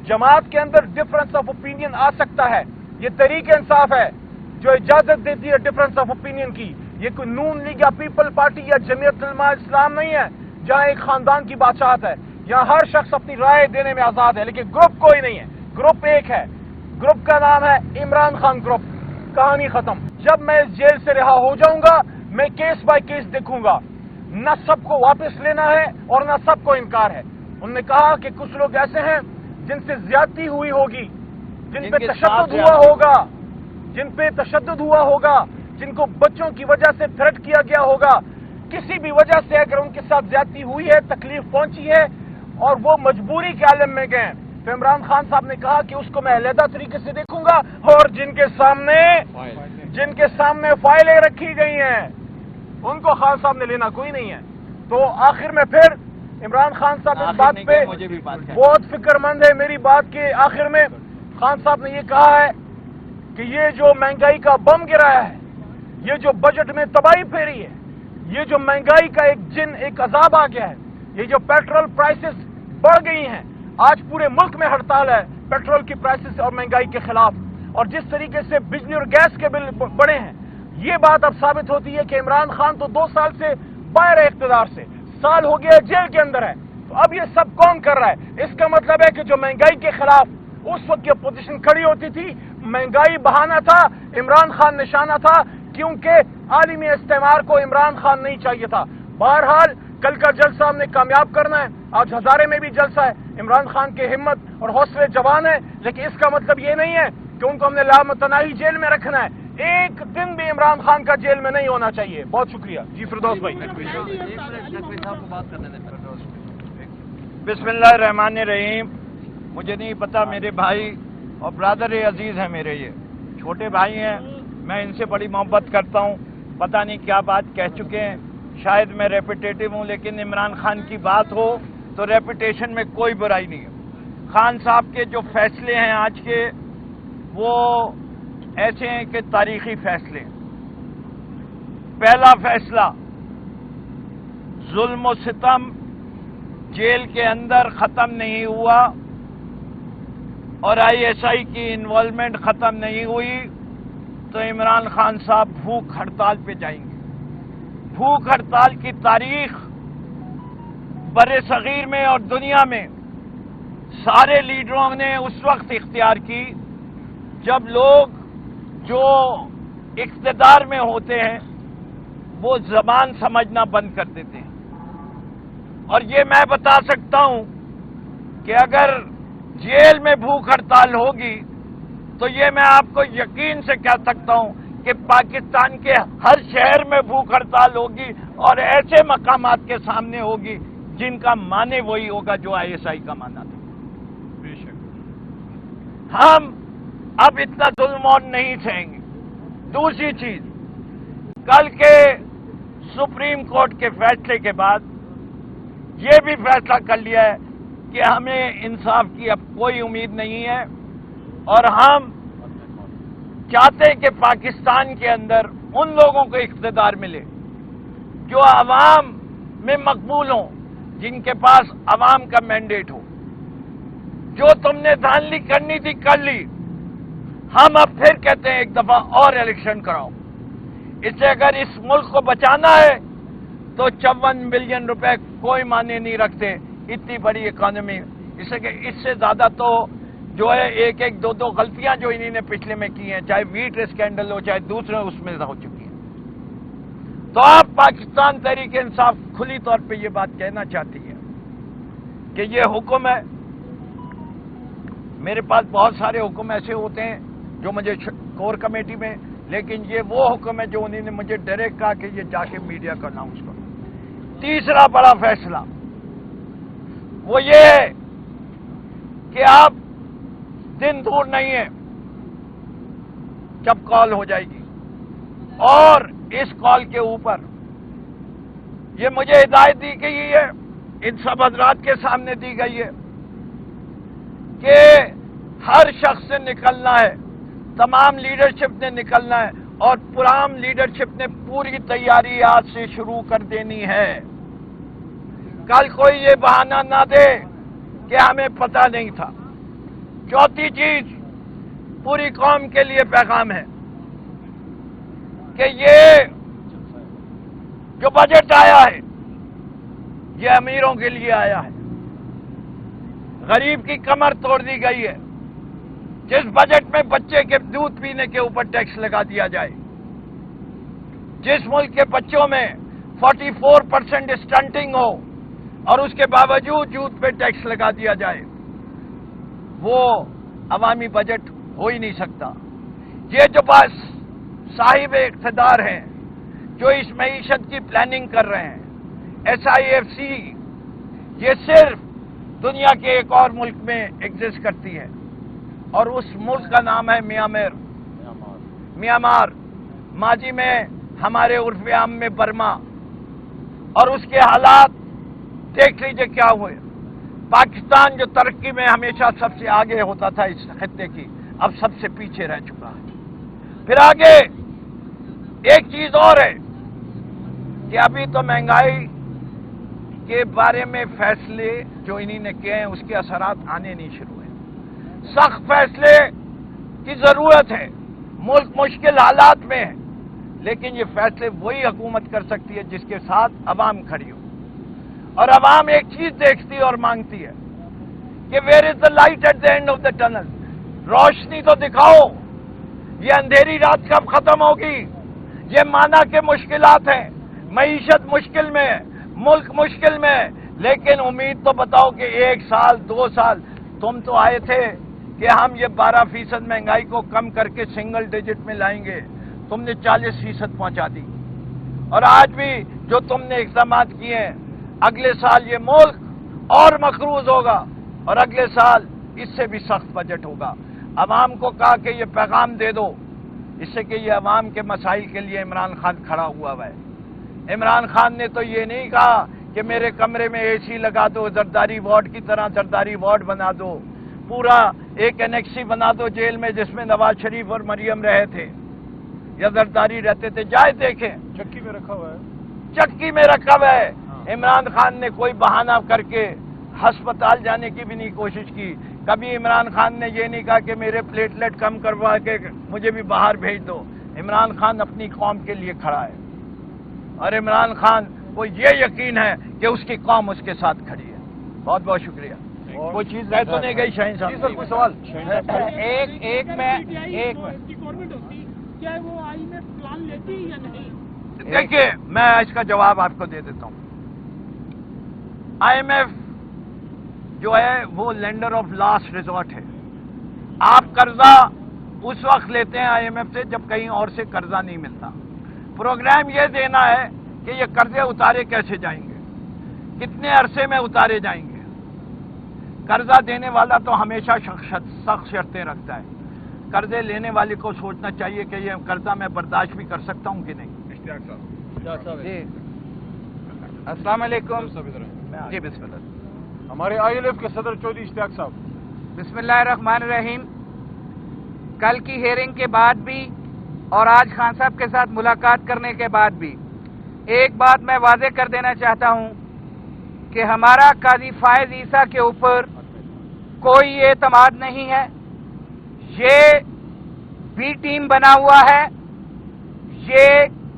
जमात के अंदर difference of opinion आ सकता है, ये तहरीक इंसाफ है जो इजाजत देती है डिफरेंस ऑफ ओपिनियन की। ये कोई नून लीग या पीपल पार्टी या जमीयत उलमा इस्लाम नहीं है जहां एक खानदान की बादशाहत है। यहाँ हर शख्स अपनी राय देने में आजाद है, लेकिन ग्रुप कोई नहीं है। ग्रुप एक है, ग्रुप का नाम है इमरान खान ग्रुप। कहानी खत्म। जब मैं इस जेल से रिहा हो जाऊंगा, मैं केस बाय केस देखूंगा। न सबको वापस लेना है और न सबको इनकार है। उन्होंने कहा कि कुछ लोग ऐसे हैं जिनसे ज्यादती हुई होगी, जिन पे तशद्दुद हुआ होगा, जिनको बच्चों की वजह से थ्रेट किया गया होगा, किसी भी वजह से अगर उनके साथ ज्यादती हुई है, तकलीफ पहुंची है और वो मजबूरी के आलम में गए, तो इमरान खान साहब ने कहा कि उसको मैं अलहदा तरीके से देखूंगा और जिनके सामने फाइलें रखी गई हैं उनको खान साहब ने लेना कोई नहीं है। तो आखिर में फिर इमरान खान साहब इस बात पे बहुत फिक्रमंद है। मेरी बात के आखिर में खान साहब ने ये कहा है कि ये जो महंगाई का बम गिराया है, ये जो बजट में तबाही फेरी है, ये जो महंगाई का एक अजाब आ गया है, ये जो पेट्रोल प्राइसेस बढ़ गई हैं, आज पूरे मुल्क में हड़ताल है पेट्रोल की प्राइसेस और महंगाई के खिलाफ, और जिस तरीके से बिजली और गैस के बिल बढ़े हैं, ये बात अब साबित होती है कि इमरान खान तो 2 साल से बाहर है इख्तिदार से, साल हो गया जेल के अंदर है। तो अब ये सब कौन कर रहा है? इसका मतलब है कि जो महंगाई के खिलाफ उस वक्त की अपोजिशन खड़ी होती थी, महंगाई बहाना था, इमरान खान निशाना था, क्योंकि आलमी इस्तेमार को इमरान खान नहीं चाहिए था। बहरहाल कल का जलसा हमने कामयाब करना है। आज हजारे में भी जलसा है। इमरान खान की हिम्मत और हौसले जवान है, लेकिन इसका मतलब ये नहीं है कि उनको हमने लामतनाही जेल में रखना है। एक दिन भी इमरान खान का जेल में नहीं होना चाहिए। बहुत शुक्रिया जी फिरदौस भाई। बिस्मिल्लाहिर्रहमानिर्रहीम। मुझे नहीं पता, मेरे भाई और ब्रदर अजीज हैं मेरे, ये छोटे भाई हैं, मैं इनसे बड़ी मोहब्बत करता हूँ। पता नहीं क्या बात कह चुके हैं, शायद मैं रेपिटेटिव हूँ, लेकिन इमरान खान की बात हो तो रेपिटेशन में कोई बुराई नहीं है। खान साहब के जो फैसले हैं आज के, वो ऐसे हैं कि तारीखी फैसले। पहला फैसला, जुल्म और सितम जेल के अंदर खत्म नहीं हुआ और आईएसआई की इन्वॉल्वमेंट खत्म नहीं हुई तो इमरान खान साहब भूख हड़ताल पे जाएंगे। भूख हड़ताल की तारीख बड़े सगीर में और दुनिया में सारे लीडरों ने उस वक्त इख्तियार की जब लोग जो इख्तिदार में होते हैं वो जबान समझना बंद कर देते हैं। और ये मैं बता सकता हूं कि अगर जेल में भूख हड़ताल होगी तो ये मैं आपको यकीन से कह सकता हूं कि पाकिस्तान के हर शहर में भूख हड़ताल होगी और ऐसे मकामात के सामने होगी जिनका माने वही होगा जो आईएसआई का माना था। हम अब इतना जुल्म और नहीं सहेंगे। दूसरी चीज, कल के सुप्रीम कोर्ट के फैसले के बाद ये भी फैसला कर लिया है कि हमें इंसाफ की अब कोई उम्मीद नहीं है और हम चाहते हैं कि पाकिस्तान के अंदर उन लोगों को इख्तिदार मिले जो अवाम में मकबूल हों, जिनके पास अवाम का मैंडेट हो। जो तुमने धांधली करनी थी कर ली, हम अब फिर कहते हैं एक दफा और इलेक्शन कराओ। इससे अगर इस मुल्क को बचाना है तो 54 बिलियन रुपए कोई मायने नहीं रखते, इतनी बड़ी इकोनॉमी। इससे ज्यादा तो जो है एक एक दो दो गलतियां जो इन्होंने पिछले में की हैं, चाहे वीट स्कैंडल हो चाहे दूसरे उसमें हो चुकी हैं। तो आप पाकिस्तान तहरीक इंसाफ खुली तौर पे ये बात कहना चाहती है कि ये हुक्म है। मेरे पास बहुत सारे हुक्म ऐसे होते हैं जो मुझे कोर कमेटी में, लेकिन ये वो हुक्म है जो उन्होंने मुझे डायरेक्ट कहा कि ये जाके मीडिया को अनाउंस करो। तीसरा बड़ा फैसला वो ये है कि आप दिन दूर नहीं है जब कॉल हो जाएगी और इस कॉल के ऊपर ये मुझे हिदायत दी गई है, इन सब हजरात के सामने दी गई है कि हर शख्स ने निकलना है, तमाम लीडरशिप ने निकलना है और पुरान लीडरशिप ने पूरी तैयारी आज से शुरू कर देनी है। कल कोई ये बहाना ना दे कि हमें पता नहीं था। चौथी चीज पूरी कौम के लिए पैगाम है कि ये जो बजट आया है ये अमीरों के लिए आया है। गरीब की कमर तोड़ दी गई है। जिस बजट में बच्चे के दूध पीने के ऊपर टैक्स लगा दिया जाए, जिस मुल्क के बच्चों में 44% स्टंटिंग हो और उसके बावजूद दूध पे टैक्स लगा दिया जाए, वो अवामी बजट हो ही नहीं सकता। ये जो बस साहिब इख्तिदार हैं जो इस मईशत की प्लानिंग कर रहे हैं, SIFC, ये सिर्फ दुनिया के एक और मुल्क में एग्जिस्ट करती है और उस मुल्क का नाम है म्यांमार। माजी में हमारे उर्फ आम में बर्मा, और उसके हालात देख लीजिए क्या हुए। पाकिस्तान जो तरक्की में हमेशा सबसे आगे होता था इस खित्ते की, अब सबसे पीछे रह चुका है। फिर आगे एक चीज और है कि अभी तो महंगाई के बारे में फैसले जो इन्हीं ने किए हैं उसके असरात आने नहीं शुरू हुए। सख्त फैसले की जरूरत है। मुल्क मुश्किल हालात में है, लेकिन ये फैसले वही हुकूमत कर सकती है जिसके साथ अवाम खड़ी हो। और अवाम एक चीज देखती और मांगती है कि where is the light at the end of the tunnel. रोशनी तो दिखाओ, ये अंधेरी रात कब खत्म होगी। ये माना के मुश्किलात हैं, मईशत मुश्किल में है, मुल्क मुश्किल में है, लेकिन उम्मीद तो बताओ कि 1 साल 2 साल तुम तो आए थे कि हम ये 12% महंगाई को कम करके सिंगल डिजिट में लाएंगे। तुमने 40% पहुंचा दी। और आज भी जो तुमने इक़दाम किए हैं, अगले साल ये मुल्क और मकरूज होगा और अगले साल इससे भी सख्त बजट होगा। अवाम को कहा कि ये पैगाम दे दो, इससे कि ये अवाम के मसाइल के लिए इमरान खान खड़ा हुआ है। इमरान खान ने तो ये नहीं कहा कि मेरे कमरे में AC लगा दो, जरदारी वार्ड की तरह जरदारी वार्ड बना दो, पूरा एक एनेक्सी बना दो जेल में जिसमें नवाज शरीफ और मरियम रहे थे या जरदारी रहते थे। जाए देखें, चक्की में रखा हुआ है, चक्की में रखा हुआ है। इमरान खान ने कोई बहाना करके अस्पताल जाने की भी नहीं कोशिश की। कभी इमरान खान ने ये नहीं कहा कि मेरे प्लेटलेट कम करवा के मुझे भी बाहर भेज दो। इमरान खान अपनी कौम के लिए खड़ा है और इमरान खान को ये यकीन है कि उसकी कौम उसके साथ खड़ी है। बहुत बहुत शुक्रिया। कोई चीज रह तो नहीं गई शाहीन साहब? सर कोई सवाल? क्या वो IMF प्लान लेती है या नहीं? देखिए, मैं इसका जवाब आपको दे देता हूं। IMF जो है वो लेंडर ऑफ लास्ट रिजॉर्ट है। आप कर्जा उस वक्त लेते हैं IMF से जब कहीं और से कर्जा नहीं मिलता। प्रोग्राम ये देना है कि ये कर्जे उतारे कैसे जाएंगे, कितने अरसे में उतारे जाएंगे। कर्जा देने वाला तो हमेशा सख्त शर्तें रखता है। कर्जे लेने वाले को सोचना चाहिए कि ये कर्जा मैं बर्दाश्त भी कर सकता हूं कि नहीं। इश्तियाक साहब जी, अस्सलाम वालेकुम। जी बिस्मिल्लाह। हमारे ILF के सदर चौधरी इश्तियाक साहब। बिस्मिल्लाहिर्रहमानिर्रहीम। कल की हेयरिंग के बाद भी और आज खान साहब के साथ मुलाकात करने के बाद भी एक बात मैं वाज़ेह कर देना चाहता हूं कि हमारा काजी फायज ईसा के ऊपर कोई एतमाद नहीं है। ये बी टीम बना हुआ है, ये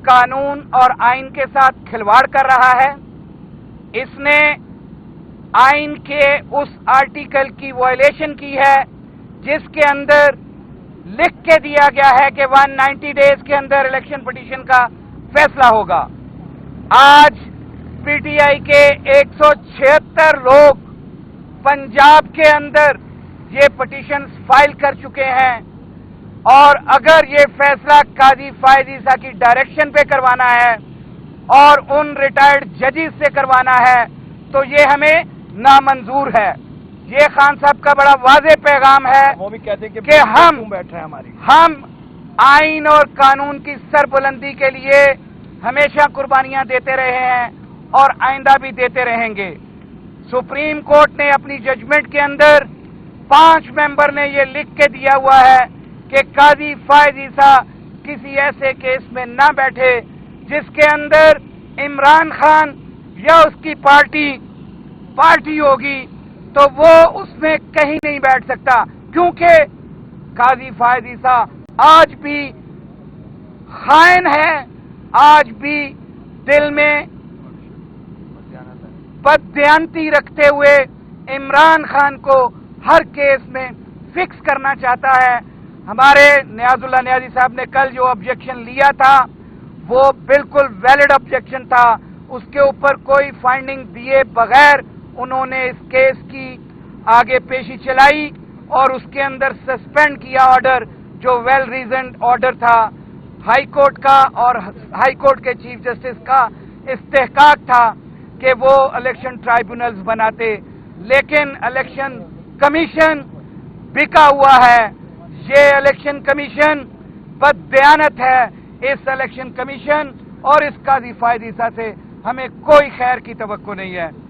कानून और आइन के साथ खिलवाड़ कर रहा है। इसने आइन के उस आर्टिकल की वायलेशन की है जिसके अंदर लिख के दिया गया है कि 190 डेज के अंदर इलेक्शन पिटीशन का फैसला होगा। आज PTI के 176 लोग पंजाब के अंदर ये पिटीशन फाइल कर चुके हैं और अगर ये फैसला काजी फायज ईसा की डायरेक्शन पे करवाना है और उन रिटायर्ड जजेस से करवाना है तो ये हमें नामंजूर है। ये खान साहब का बड़ा वाज़ेह पैगाम है वो भी कहते हैं कि हम बैठ रहे हैं हम आइन और कानून की सरबुलंदी के लिए हमेशा कुर्बानियां देते रहे हैं और आइंदा भी देते रहेंगे। सुप्रीम कोर्ट ने अपनी जजमेंट के अंदर 5 मेंबर ने ये लिख के दिया हुआ है कि काजी फायज ईसा किसी ऐसे केस में ना बैठे जिसके अंदर इमरान खान या उसकी पार्टी होगी तो वो उसमें कहीं नहीं बैठ सकता। کیونکہ قاضی فائز عیسیٰ آج بھی خائن ہے، آج بھی دل میں بددیانتی رکھتے ہوئے عمران خان کو ہر کیس میں فکس کرنا چاہتا ہے۔ ہمارے نیاز اللہ نیازی صاحب نے کل جو آبجیکشن لیا تھا وہ بالکل ویلڈ آبجیکشن تھا، اس کے اوپر کوئی فائنڈنگ دیے بغیر انہوں نے اس کیس کی آگے پیشی چلائی اور اس کے اندر سسپینڈ کیا آرڈر جو ویل ریزنڈ آرڈر تھا ہائی کورٹ کا، اور ہائی کورٹ کے چیف جسٹس کا استحقاق تھا کہ وہ الیکشن ٹرائبونلز بناتے، لیکن الیکشن کمیشن بکا ہوا ہے۔ یہ الیکشن کمیشن بددیانت ہے۔ اس الیکشن کمیشن اور اس قاضی فائز عیسیٰ سے ہمیں کوئی خیر کی توقع نہیں ہے۔